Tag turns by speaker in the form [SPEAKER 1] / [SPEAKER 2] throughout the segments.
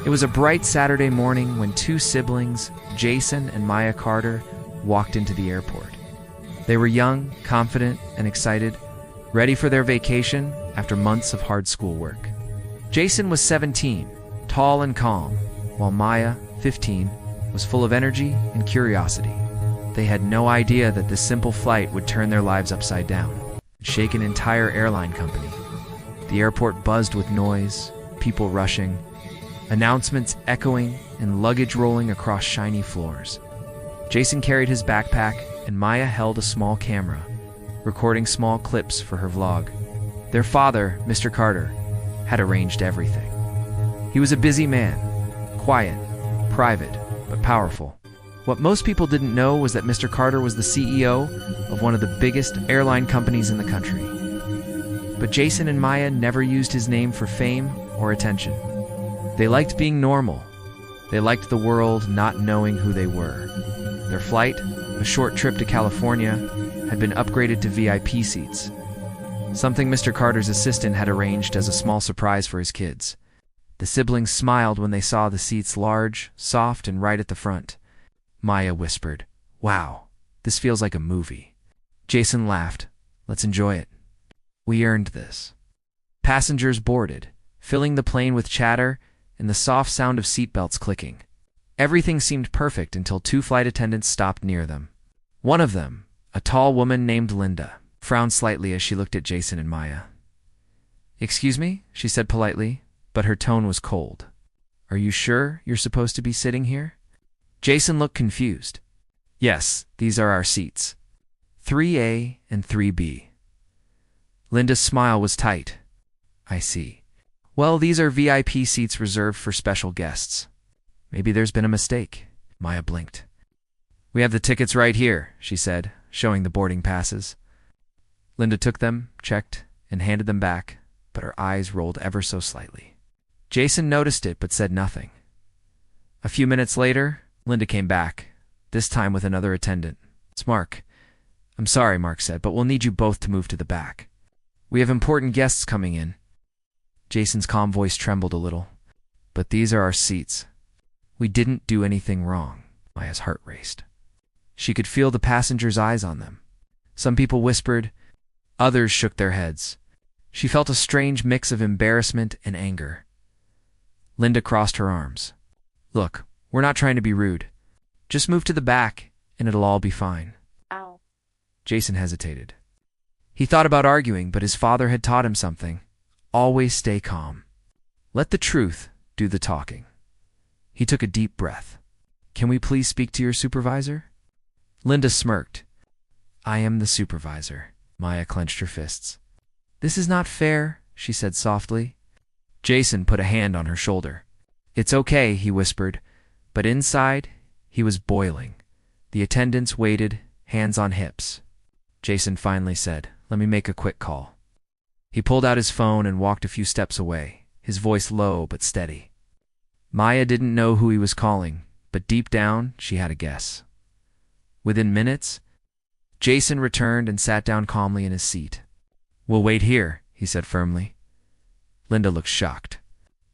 [SPEAKER 1] It was a bright Saturday morning when two siblings, Jason and Maya Carter, walked into the airport. They were young, confident, and excited, ready for their vacation after months of hard schoolwork. Jason was 17, tall and calm, while Maya, 15, was full of energy and curiosity. They had no idea that this simple flight would turn their lives upside down and shake an entire airline company. The airport buzzed with noise, people rushing, announcements echoing, and luggage rolling across shiny floors. Jason carried his backpack, and Maya held a small camera, recording small clips for her vlog. Their father, Mr. Carter, had arranged everything. He was a busy man, quiet, private, but powerful. What most people didn't know was that Mr. Carter was the CEO of one of the biggest airline companies in the country. But Jason and Maya never used his name for fame or attention. They liked being normal. They liked the world not knowing who they were. Their flight, a short trip to California, had been upgraded to VIP seats, something Mr. Carter's assistant had arranged as a small surprise for his kids. The siblings smiled when they saw the seats large, soft, and right at the front. Maya whispered, "Wow, this feels like a movie." Jason laughed. "Let's enjoy it. We earned this." Passengers boarded, filling the plane with chatter and the soft sound of seatbelts clicking. Everything seemed perfect until two flight attendants stopped near them. One of them, a tall woman named Linda, frowned slightly as she looked at Jason and Maya. "Excuse me," she said politely, but her tone was cold. "Are you sure you're supposed to be sitting here?" Jason looked confused. "Yes, these are our seats. 3A and 3B. Linda's smile was tight. "I see. Well, these are VIP seats reserved for special guests. Maybe there's been a mistake." Maya blinked. "We have the tickets right here," she said, showing the boarding passes. Linda took them, checked, and handed them back, but her eyes rolled ever so slightly. Jason noticed it but said nothing. A few minutes later, Linda came back, this time with another attendant. "It's Mark." "I'm sorry," Mark said, "but we'll need you both to move to the back. We have important guests coming in." Jason's calm voice trembled a little. "But these are our seats. We didn't do anything wrong." Maya's heart raced. She could feel the passengers' eyes on them. Some people whispered, others shook their heads. She felt a strange mix of embarrassment and anger. Linda crossed her arms. "Look, we're not trying to be rude. Just move to the back, and it'll all be fine."
[SPEAKER 2] Ow.
[SPEAKER 1] Jason hesitated. He thought about arguing, but his father had taught him something. Always stay calm. Let the truth do the talking. He took a deep breath. "Can we please speak to your supervisor?" Linda smirked. "I am the supervisor." Maya clenched her fists. "This is not fair," she said softly. Jason put a hand on her shoulder. "It's okay," he whispered, but inside, he was boiling. The attendants waited, hands on hips. Jason finally said, "Let me make a quick call." He pulled out his phone and walked a few steps away, his voice low but steady. Maya didn't know who he was calling, but deep down, she had a guess. Within minutes, Jason returned and sat down calmly in his seat. "We'll wait here," he said firmly. Linda looked shocked.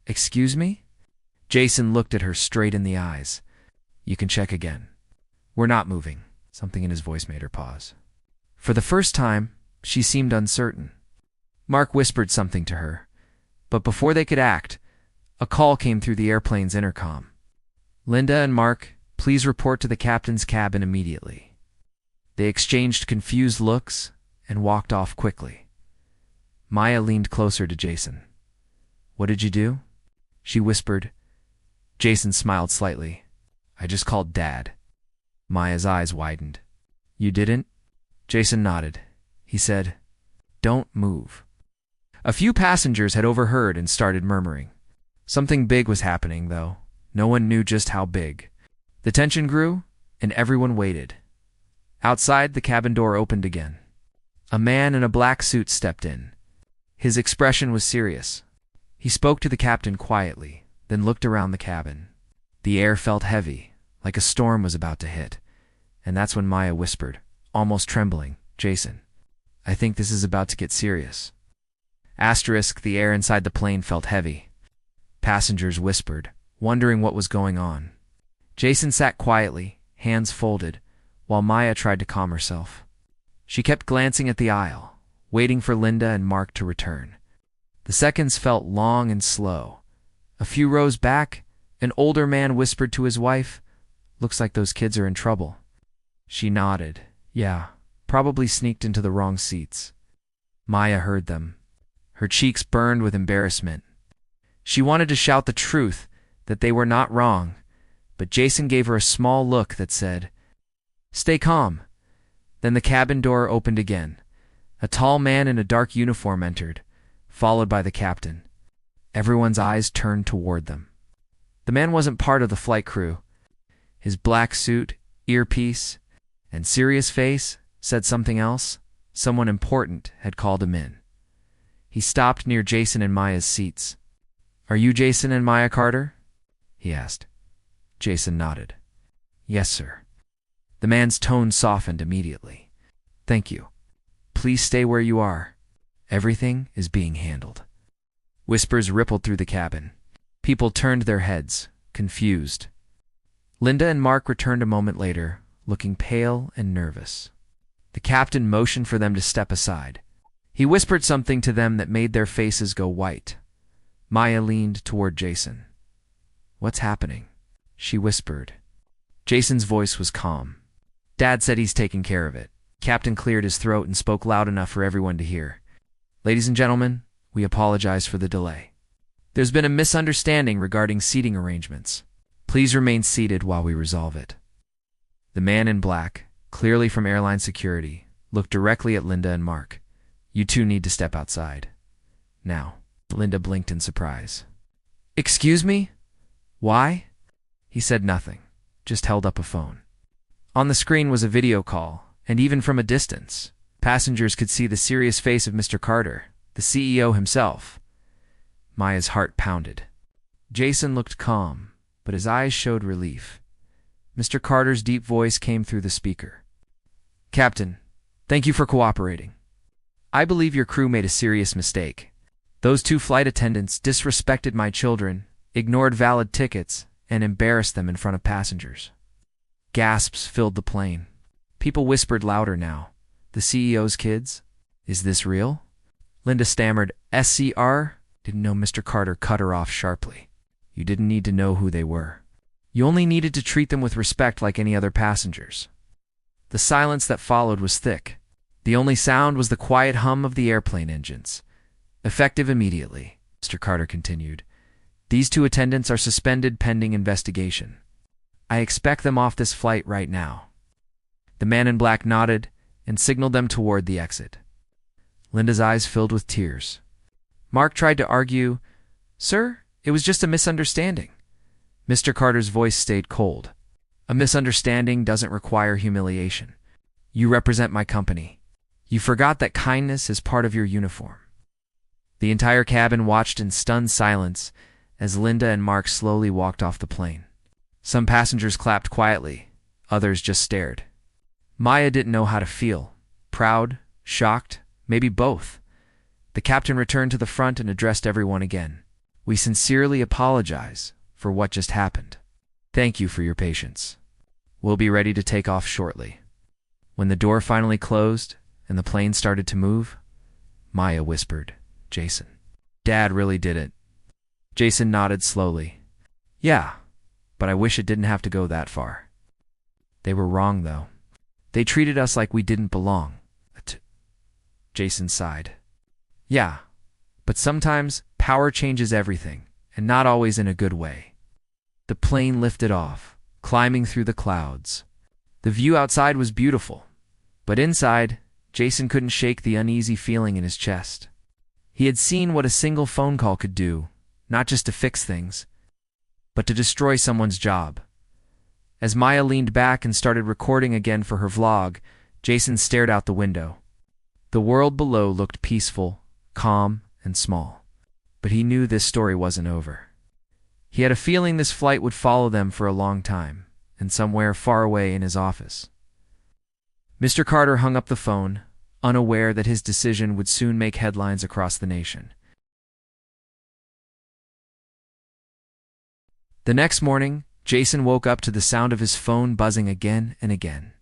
[SPEAKER 1] "Excuse me?" Jason looked at her straight in the eyes. "You can check again." "We're not moving." Something in his voice made her pause. For the first time, she seemed uncertain. Mark whispered something to her, but before they could act, a call came through the airplane's intercom. "Linda and Mark, please report to the captain's cabin immediately." They exchanged confused looks and walked off quickly. Maya leaned closer to Jason. "What did you do?" she whispered. Jason smiled slightly. "I just called Dad." Maya's eyes widened. "You didn't?" Jason nodded. He said, "Don't move." A few passengers had overheard and started murmuring. Something big was happening, though. No one knew just how big. The tension grew, and everyone waited. Outside, the cabin door opened again. A man in a black suit stepped in. His expression was serious. He spoke to the captain quietly, then looked around the cabin. The air felt heavy, like a storm was about to hit. And that's when Maya whispered, almost trembling, "Jason, I think this is about to get serious." The air inside the plane felt heavy. Passengers whispered, wondering what was going on. Jason sat quietly, hands folded, while Maya tried to calm herself. She kept glancing at the aisle, waiting for Linda and Mark to return. The seconds felt long and slow. A few rows back, an older man whispered to his wife, "Looks like those kids are in trouble." She nodded. Yeah, probably sneaked into the wrong seats. Maya heard them. Her cheeks burned with embarrassment. She wanted to shout the truth, that they were not wrong, but Jason gave her a small look that said, "Stay calm." Then the cabin door opened again. A tall man in a dark uniform entered, followed by the captain. Everyone's eyes turned toward them. The man wasn't part of the flight crew. His black suit, earpiece, and serious face said something else. Someone important had called him in. He stopped near Jason and Maya's seats. "Are you Jason and Maya Carter?" he asked. Jason nodded. "Yes, sir." The man's tone softened immediately. "Thank you. Please stay where you are. Everything is being handled." Whispers rippled through the cabin. People turned their heads, confused. Linda and Mark returned a moment later, looking pale and nervous. The captain motioned for them to step aside. He whispered something to them that made their faces go white. Maya leaned toward Jason. "What's happening?" she whispered. Jason's voice was calm. "Dad said he's taking care of it." Captain cleared his throat and spoke loud enough for everyone to hear. "Ladies and gentlemen, we apologize for the delay. There's been a misunderstanding regarding seating arrangements. Please remain seated while we resolve it." The man in black, clearly from airline security, looked directly at Linda and Mark. "You two need to step outside. Now." Linda blinked in surprise. "Excuse me? Why?" He said nothing, just held up a phone. On the screen was a video call, and even from a distance, passengers could see the serious face of Mr. Carter, the CEO himself. Maya's heart pounded. Jason looked calm, but his eyes showed relief. Mr. Carter's deep voice came through the speaker. "Captain, thank you for cooperating. I believe your crew made a serious mistake. Those two flight attendants disrespected my children, ignored valid tickets, and embarrassed them in front of passengers." Gasps filled the plane. People whispered louder now. "The CEO's kids? Is this real?" Linda stammered, "SCR?" Didn't know. Mr. Carter cut her off sharply. "You didn't need to know who they were. You only needed to treat them with respect like any other passengers." The silence that followed was thick. The only sound was the quiet hum of the airplane engines. "Effective immediately," Mr. Carter continued. "These two attendants are suspended pending investigation. I expect them off this flight right now." The man in black nodded and signaled them toward the exit. Linda's eyes filled with tears. Mark tried to argue, "Sir, it was just a misunderstanding." Mr. Carter's voice stayed cold. "A misunderstanding doesn't require humiliation. You represent my company. You forgot that kindness is part of your uniform." The entire cabin watched in stunned silence as Linda and Mark slowly walked off the plane. Some passengers clapped quietly, others just stared. Maya didn't know how to feel. Proud, shocked, maybe both. The captain returned to the front and addressed everyone again. "We sincerely apologize for what just happened. Thank you for your patience. We'll be ready to take off shortly." When the door finally closed and the plane started to move, Maya whispered, "Jason, Dad really did it." Jason nodded slowly. "Yeah, but I wish it didn't have to go that far. They were wrong, though. They treated us like we didn't belong." Jason sighed. "Yeah, but sometimes power changes everything, and not always in a good way." The plane lifted off, climbing through the clouds. The view outside was beautiful, but inside, Jason couldn't shake the uneasy feeling in his chest. He had seen what a single phone call could do, not just to fix things, but to destroy someone's job. As Maya leaned back and started recording again for her vlog, Jason stared out the window. The world below looked peaceful, calm, and small. But he knew this story wasn't over. He had a feeling this flight would follow them for a long time, and somewhere far away in his office. Mr. Carter hung up the phone, unaware that his decision would soon make headlines across the nation. The next morning, Jason woke up to the sound of his phone buzzing again and again.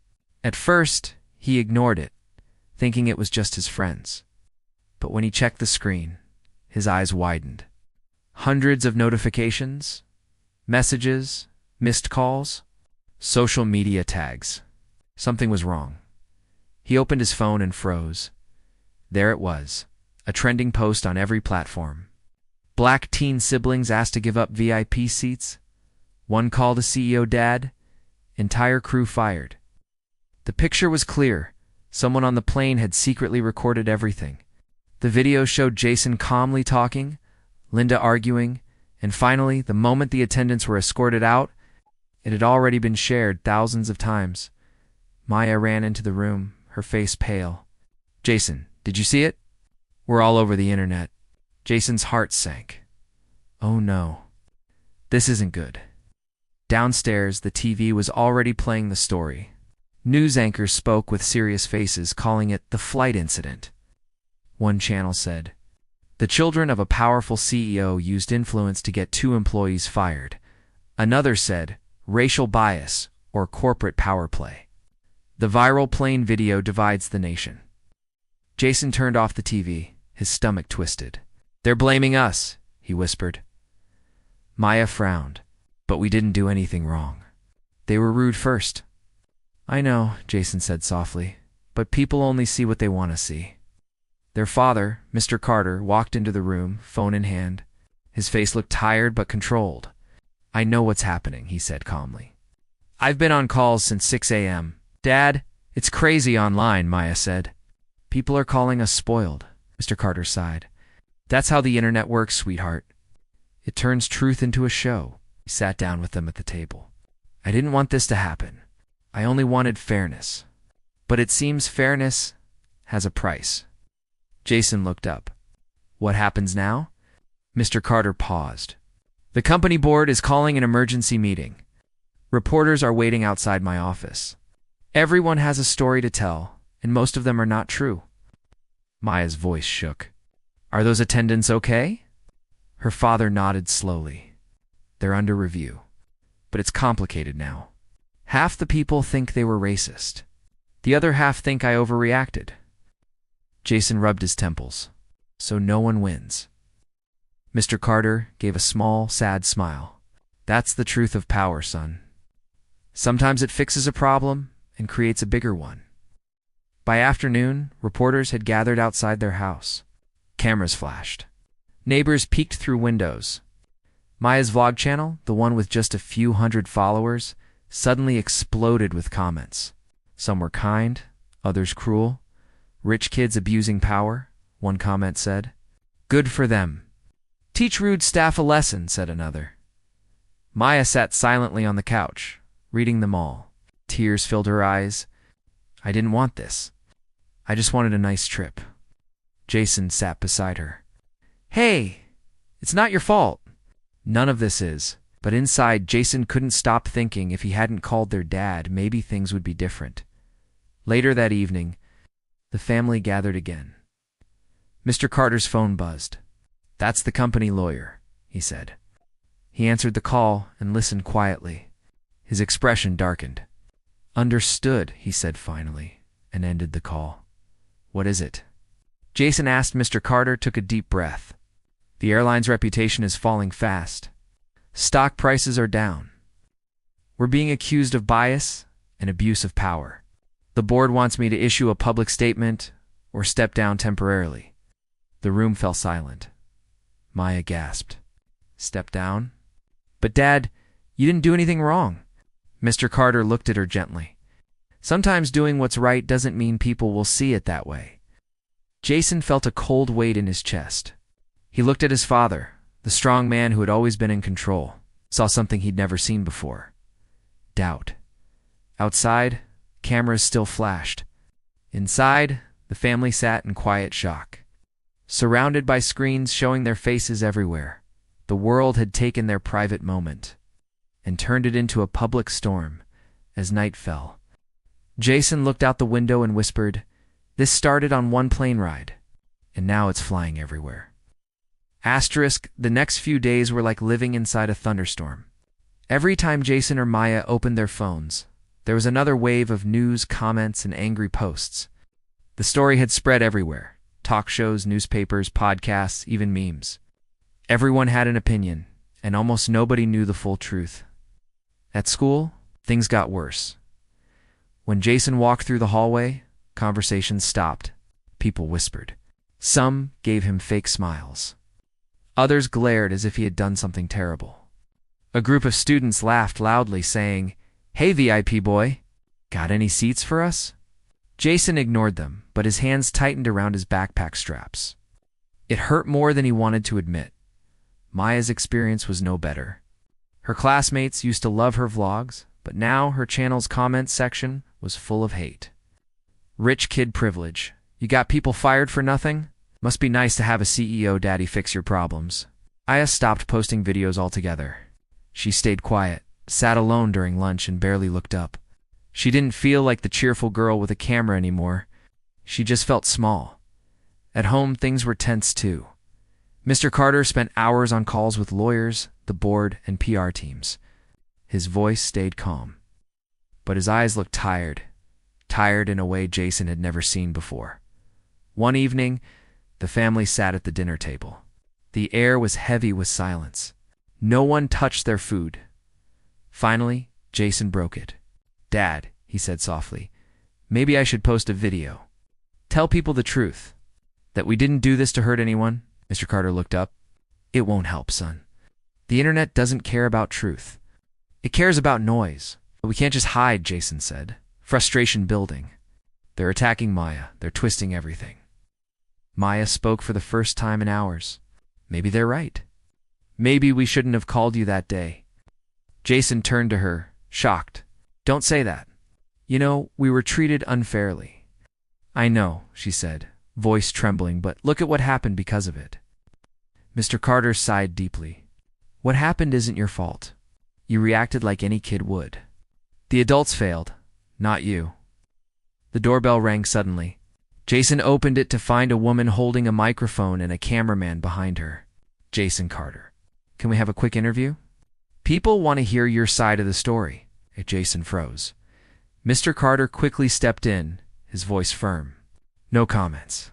[SPEAKER 1] At first, he ignored it, thinking it was just his friends. But when he checked the screen, his eyes widened. Hundreds of notifications, messages, missed calls, social media tags. Something was wrong. He opened his phone and froze. There it was, a trending post on every platform. Black teen siblings asked to give up VIP seats. One call to CEO dad. Entire crew fired. The picture was clear. Someone on the plane had secretly recorded everything. The video showed Jason calmly talking, Linda arguing, and finally, the moment the attendants were escorted out, it had already been shared thousands of times. Maya ran into the room, her face pale. "Jason, did you see it?" "We're all over the internet." Jason's heart sank. Oh no. This isn't good. Downstairs, the TV was already playing the story. News anchors spoke with serious faces, calling it the flight incident. One channel said, "The children of a powerful CEO used influence to get 2 employees fired." Another said, "Racial bias or corporate power play." The viral plane video divides the nation. Jason turned off the TV, his stomach twisted. "They're blaming us," he whispered. Maya frowned. "But we didn't do anything wrong. They were rude first." "I know," Jason said softly, "but people only see what they want to see." Their father, Mr. Carter, walked into the room, phone in hand. His face looked tired but controlled. "I know what's happening," he said calmly. "I've been on calls since 6 a.m. "Dad, it's crazy online," Maya said. "People are calling us spoiled," Mr. Carter sighed. "That's how the internet works, sweetheart. It turns truth into a show." He sat down with them at the table. "I didn't want this to happen. I only wanted fairness. But it seems fairness has a price." Jason looked up. "What happens now?" Mr. Carter paused. "The company board is calling an emergency meeting. Reporters are waiting outside my office. Everyone has a story to tell, and most of them are not true." Maya's voice shook. "Are those attendants okay?" Her father nodded slowly. "They're under review. But it's complicated now. Half the people think they were racist. The other half think I overreacted." Jason rubbed his temples. "So no one wins." Mr. Carter gave a small, sad smile. "That's the truth of power, son. Sometimes it fixes a problem and creates a bigger one." By afternoon, reporters had gathered outside their house. Cameras flashed. Neighbors peeked through windows. Maya's vlog channel, the one with just a few hundred followers, suddenly exploded with comments. Some were kind, others cruel. "Rich kids abusing power," one comment said. "Good for them." "Teach rude staff a lesson," said another. Maya sat silently on the couch, reading them all. Tears filled her eyes. "I didn't want this. I just wanted a nice trip." Jason sat beside her. "Hey, it's not your fault." "None of this is." But inside, Jason couldn't stop thinking if he hadn't called their dad, maybe things would be different. Later that evening, the family gathered again. Mr. Carter's phone buzzed. "That's the company lawyer," he said. He answered the call and listened quietly. His expression darkened. "Understood," he said finally, and ended the call. "What is it?" Jason asked. Mr. Carter took a deep breath. "The airline's reputation is falling fast. Stock prices are down. We're being accused of bias and abuse of power. The board wants me to issue a public statement or step down temporarily." The room fell silent. Maya gasped. "Step down?" "But Dad, you didn't do anything wrong." Mr. Carter looked at her gently. "Sometimes doing what's right doesn't mean people will see it that way." Jason felt a cold weight in his chest. He looked at his father, the strong man who had always been in control, saw something he'd never seen before. Doubt. Outside, cameras still flashed. Inside, the family sat in quiet shock. Surrounded by screens showing their faces everywhere, the world had taken their private moment and turned it into a public storm as night fell. Jason looked out the window and whispered, "This started on one plane ride, and now it's flying everywhere." Asterisk, the next few days were like living inside a thunderstorm. Every time Jason or Maya opened their phones, there was another wave of news, comments, and angry posts. The story had spread everywhere: talk shows, newspapers, podcasts, even memes. Everyone had an opinion, and almost nobody knew the full truth. At school, things got worse. When Jason walked through the hallway, conversations stopped. People whispered. Some gave him fake smiles. Others glared as if he had done something terrible. A group of students laughed loudly, saying, "Hey, VIP boy, got any seats for us?" Jason ignored them, but his hands tightened around his backpack straps. It hurt more than he wanted to admit. Maya's experience was no better. Her classmates used to love her vlogs, but now her channel's comments section was full of hate. Rich kid privilege. You got people fired for nothing? Must be nice to have a CEO daddy fix your problems. Maya stopped posting videos altogether. She stayed quiet, sat alone during lunch, and barely looked up. She didn't feel like the cheerful girl with a camera anymore. She just felt small. At home, things were tense too. Mr. Carter spent hours on calls with lawyers, the board, and PR teams. His voice stayed calm, but his eyes looked tired in a way Jason had never seen before. One evening, the family sat at the dinner table. The air was heavy with silence. No one touched their food. Finally, Jason broke it. "Dad," he said softly, "maybe I should post a video. Tell people the truth. That we didn't do this to hurt anyone." Mr. Carter looked up. "It won't help, son. The internet doesn't care about truth. It cares about noise. But we can't just hide," Jason said, frustration building. "They're attacking Maya. They're twisting everything." Maya spoke for the first time in hours. "Maybe they're right. Maybe we shouldn't have called you that day." Jason turned to her, shocked. "Don't say that. You know, we were treated unfairly." "I know," she said, voice trembling, "but look at what happened because of it." Mr. Carter sighed deeply. "What happened isn't your fault. You reacted like any kid would. The adults failed, not you." The doorbell rang suddenly. Jason opened it to find a woman holding a microphone and a cameraman behind her. "Jason Carter, can we have a quick interview? People want to hear your side of the story." Jason froze. Mr. Carter quickly stepped in, his voice firm. "No comments.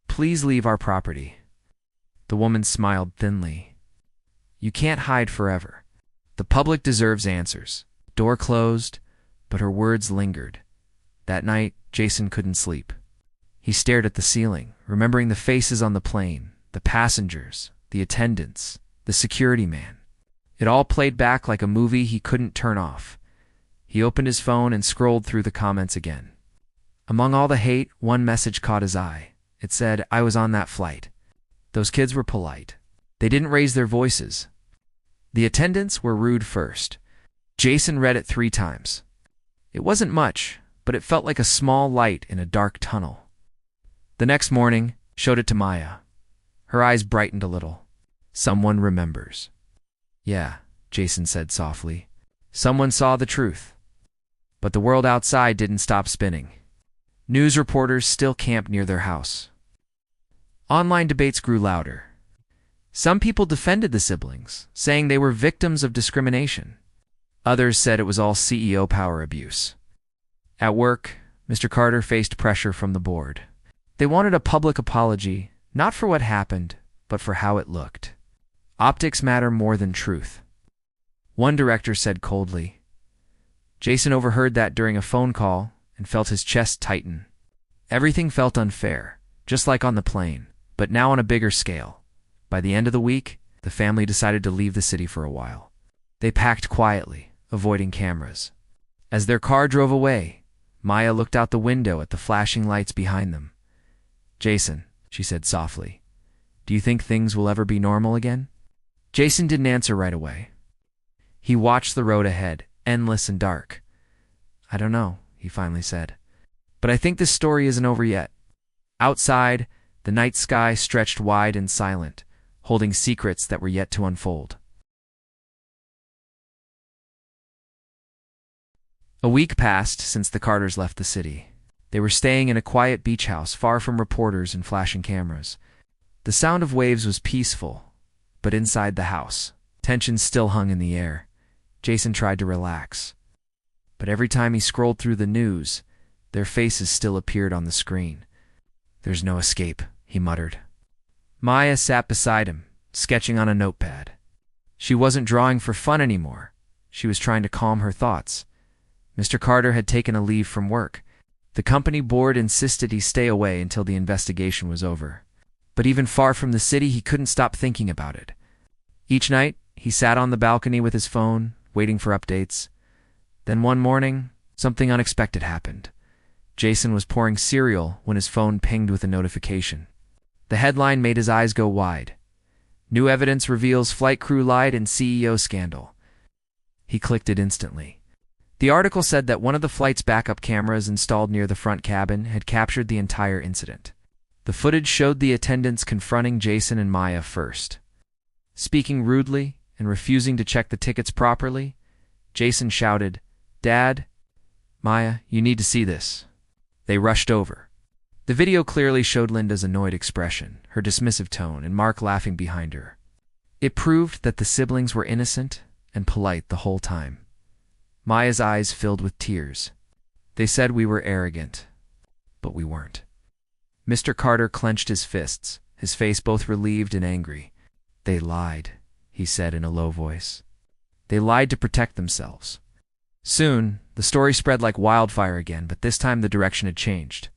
[SPEAKER 1] Please leave our property." The woman smiled thinly. "You can't hide forever. The public deserves answers." Door closed, but her words lingered. That night, Jason couldn't sleep. He stared at the ceiling, remembering the faces on the plane, the passengers, the attendants, the security man. It all played back like a movie he couldn't turn off. He opened his phone and scrolled through the comments again. Among all the hate, one message caught his eye. It said, "I was on that flight. Those kids were polite. They didn't raise their voices. The attendants were rude first." Jason read it 3 times. It wasn't much, but it felt like a small light in a dark tunnel. The next morning, showed it to Maya. Her eyes brightened a little. "Someone remembers." "Yeah," Jason said softly. "Someone saw the truth." But the world outside didn't stop spinning. News reporters still camped near their house. Online debates grew louder. Some people defended the siblings, saying they were victims of discrimination. Others said it was all CEO power abuse. At work, Mr. Carter faced pressure from the board. They wanted a public apology, not for what happened, but for how it looked. Optics matter more than truth. One director said coldly. Jason overheard that during a phone call and felt his chest tighten. Everything felt unfair, just like on the plane, but now on a bigger scale. By the end of the week, the family decided to leave the city for a while. They packed quietly, avoiding cameras. As their car drove away, Maya looked out the window at the flashing lights behind them. "Jason," she said softly, "do you think things will ever be normal again?" Jason didn't answer right away. He watched the road ahead, endless and dark. "I don't know," he finally said. "But I think this story isn't over yet." Outside, the night sky stretched wide and silent, holding secrets that were yet to unfold. A week passed since the Carters left the city. They were staying in a quiet beach house far from reporters and flashing cameras. The sound of waves was peaceful, but inside the house, tension still hung in the air. Jason tried to relax. But every time he scrolled through the news, their faces still appeared on the screen. "There's no escape," he muttered. Maya sat beside him, sketching on a notepad. She wasn't drawing for fun anymore. She was trying to calm her thoughts. Mr. Carter had taken a leave from work. The company board insisted he stay away until the investigation was over. But even far from the city, he couldn't stop thinking about it. Each night, he sat on the balcony with his phone, waiting for updates. Then one morning, something unexpected happened. Jason was pouring cereal when his phone pinged with a notification. The headline made his eyes go wide. "New evidence reveals flight crew lied in CEO scandal." He clicked it instantly. The article said that one of the flight's backup cameras installed near the front cabin had captured the entire incident. The footage showed the attendants confronting Jason and Maya first. Speaking rudely and refusing to check the tickets properly, Jason shouted, "Dad, Maya, you need to see this." They rushed over. The video clearly showed Linda's annoyed expression, her dismissive tone, and Mark laughing behind her. It proved that the siblings were innocent and polite the whole time. Maya's eyes filled with tears. "They said we were arrogant, but we weren't." Mr. Carter clenched his fists, his face both relieved and angry. "They lied," he said in a low voice. "They lied to protect themselves." Soon, the story spread like wildfire again, but this time the direction had changed.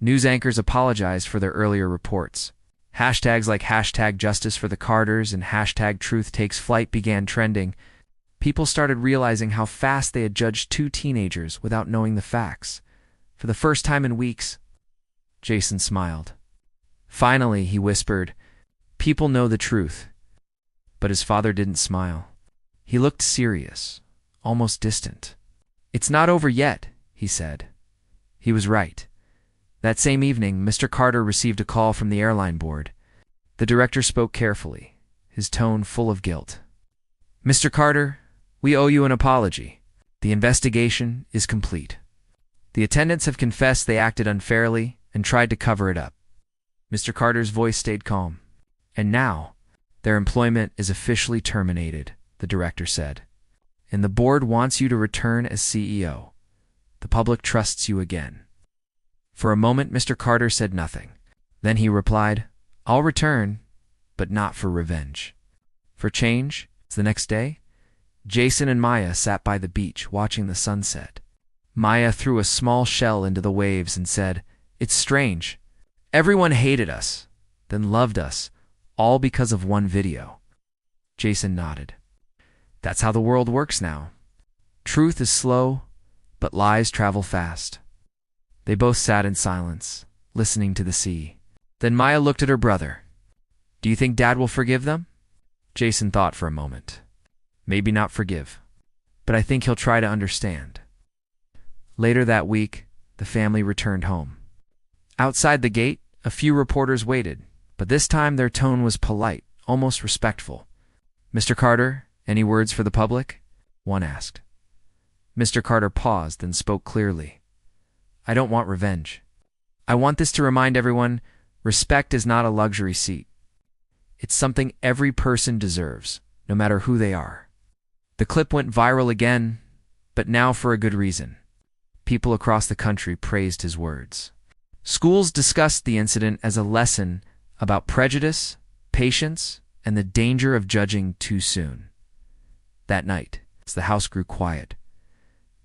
[SPEAKER 1] News anchors apologized for their earlier reports. Hashtags like #Justice for the Carters and #TruthTakesFlight began trending. People started realizing how fast they had judged two teenagers without knowing the facts. For the first time in weeks, Jason smiled. Finally, he whispered, "People know the truth." But his father didn't smile. He looked serious, almost distant. "It's not over yet," he said. He was right. That same evening, Mr. Carter received a call from the airline board. The director spoke carefully, his tone full of guilt. "Mr. Carter, we owe you an apology. The investigation is complete. The attendants have confessed they acted unfairly and tried to cover it up." Mr. Carter's voice stayed calm. "And now, their employment is officially terminated," the director said. "And the board wants you to return as CEO. The public trusts you again." For a moment, Mr. Carter said nothing. Then he replied, "I'll return, but not for revenge. For change." The next day, Jason and Maya sat by the beach watching the sunset. Maya threw a small shell into the waves and said, "It's strange. Everyone hated us, then loved us, all because of one video." Jason nodded. "That's how the world works now. Truth is slow, but lies travel fast." They both sat in silence, listening to the sea. Then Maya looked at her brother. "Do you think Dad will forgive them?" Jason thought for a moment. "Maybe not forgive, but I think he'll try to understand." Later that week, the family returned home. Outside the gate, a few reporters waited, but this time their tone was polite, almost respectful. "Mr. Carter, any words for the public?" one asked. Mr. Carter paused, then spoke clearly. "I don't want revenge. I want this to remind everyone, respect is not a luxury seat. It's something every person deserves, no matter who they are." The clip went viral again, but now for a good reason. People across the country praised his words. Schools discussed the incident as a lesson about prejudice, patience, and the danger of judging too soon. That night, as the house grew quiet,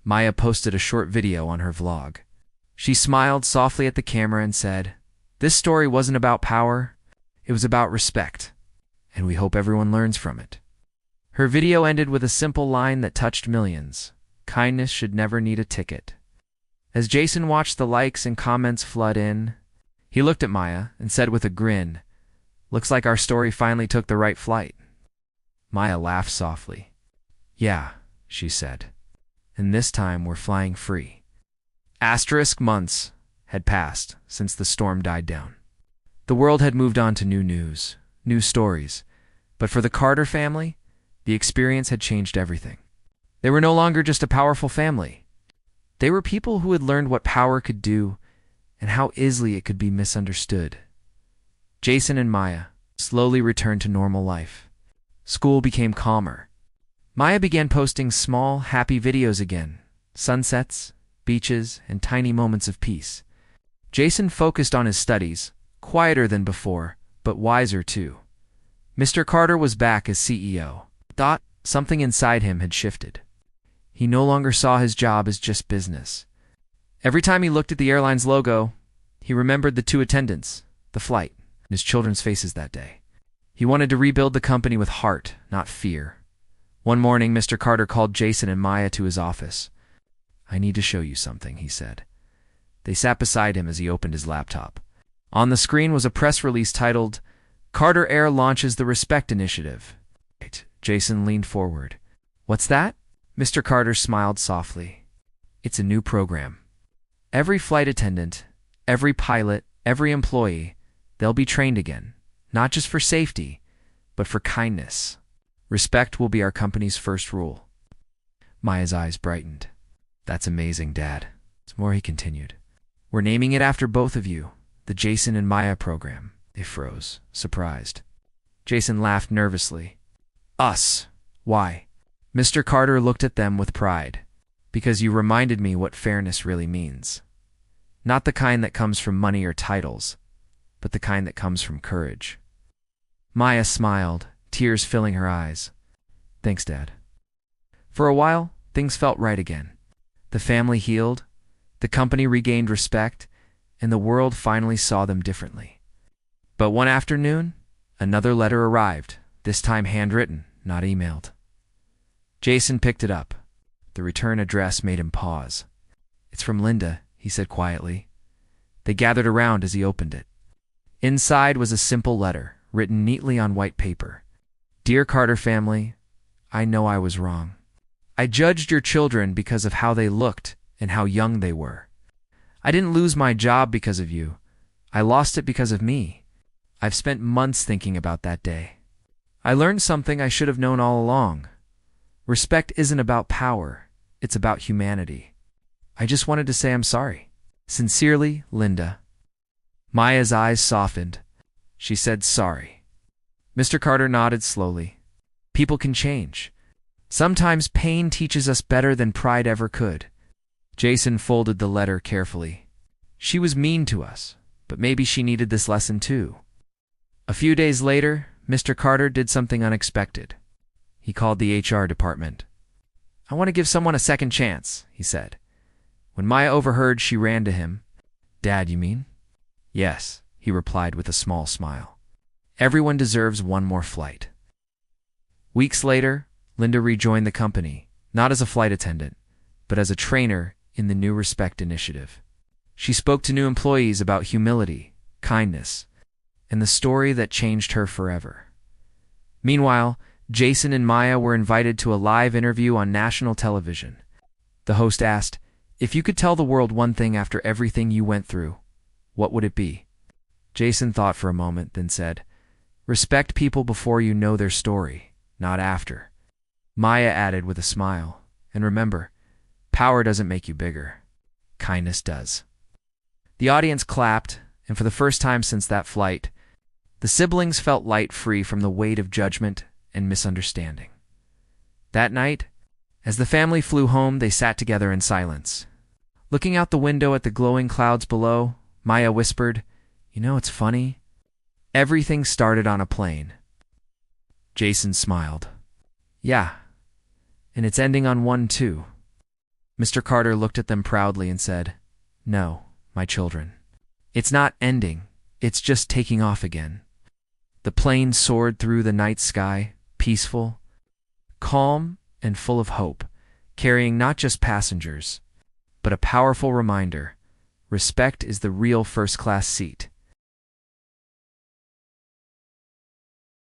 [SPEAKER 1] Maya posted a short video on her vlog. She smiled softly at the camera and said, "This story wasn't about power, it was about respect, and we hope everyone learns from it." Her video ended with a simple line that touched millions: "Kindness should never need a ticket." As Jason watched the likes and comments flood in, he looked at Maya and said with a grin, "Looks like our story finally took the right flight." Maya laughed softly. "Yeah," she said, "and this time we're flying free." Months had passed since the storm died down. The world had moved on to new news, new stories, but for the Carter family, the experience had changed everything. They were no longer just a powerful family. They were people who had learned what power could do and how easily it could be misunderstood. Jason and Maya slowly returned to normal life. School became calmer. Maya began posting small, happy videos again, sunsets, beaches, and tiny moments of peace. Jason focused on his studies, quieter than before, but wiser too. Mr. Carter was back as CEO. Something inside him had shifted. He no longer saw his job as just business. Every time he looked at the airline's logo, he remembered the two attendants, the flight, and his children's faces that day. He wanted to rebuild the company with heart, not fear. One morning, Mr. Carter called Jason and Maya to his office. "I need to show you something," he said. They sat beside him as he opened his laptop. On the screen was a press release titled, "Carter Air launches the Respect Initiative." Jason leaned forward. "What's that?" Mr. Carter smiled softly. "It's a new program. Every flight attendant, every pilot, every employee, they'll be trained again, not just for safety, but for kindness. Respect will be our company's first rule." Maya's eyes brightened. "That's amazing, Dad." It's more, he continued. "We're naming it after both of you, the Jason and Maya program." They froze, surprised. Jason laughed nervously. "Us? Why?" Mr. Carter looked at them with pride. "Because you reminded me what fairness really means. Not the kind that comes from money or titles, but the kind that comes from courage." Maya smiled, tears filling her eyes. "Thanks, Dad." For a while, things felt right again. The family healed, the company regained respect, and the world finally saw them differently. But one afternoon, another letter arrived, this time handwritten, not emailed. Jason picked it up. The return address made him pause. "It's from Linda," he said quietly. They gathered around as he opened it. Inside was a simple letter, written neatly on white paper. "Dear Carter family, I know I was wrong. I judged your children because of how they looked and how young they were. I didn't lose my job because of you. I lost it because of me. I've spent months thinking about that day. I learned something I should have known all along. Respect isn't about power, it's about humanity. I just wanted to say I'm sorry. Sincerely, Linda." Maya's eyes softened. She said sorry. Mr. Carter nodded slowly. People can change. Sometimes pain teaches us better than pride ever could. Jason folded the letter carefully. She was mean to us, but maybe she needed this lesson too. A few days later, Mr. Carter did something unexpected. He called the HR department. "I want to give someone a second chance," he said. When Maya overheard, she ran to him. "Dad, you mean?" "Yes," he replied with a small smile. "Everyone deserves one more flight." Weeks later, Linda rejoined the company, not as a flight attendant, but as a trainer in the new Respect Initiative. She spoke to new employees about humility, kindness, and the story that changed her forever. Meanwhile, Jason and Maya were invited to a live interview on national television. The host asked, "If you could tell the world one thing after everything you went through, what would it be?" Jason thought for a moment, then said, "Respect people before you know their story, not after." Maya added with a smile, "And remember, power doesn't make you bigger. Kindness does." The audience clapped, and for the first time since that flight, the siblings felt light-free from the weight of judgment and misunderstanding. That night, as the family flew home, they sat together in silence. Looking out the window at the glowing clouds below, Maya whispered, "You know, it's funny. Everything started on a plane." Jason smiled. "Yeah, and it's ending on one too." Mr. Carter looked at them proudly and said, "No, my children. It's not ending, it's just taking off again." The plane soared through the night sky, peaceful, calm, and full of hope, carrying not just passengers, but a powerful reminder: respect is the real first-class seat.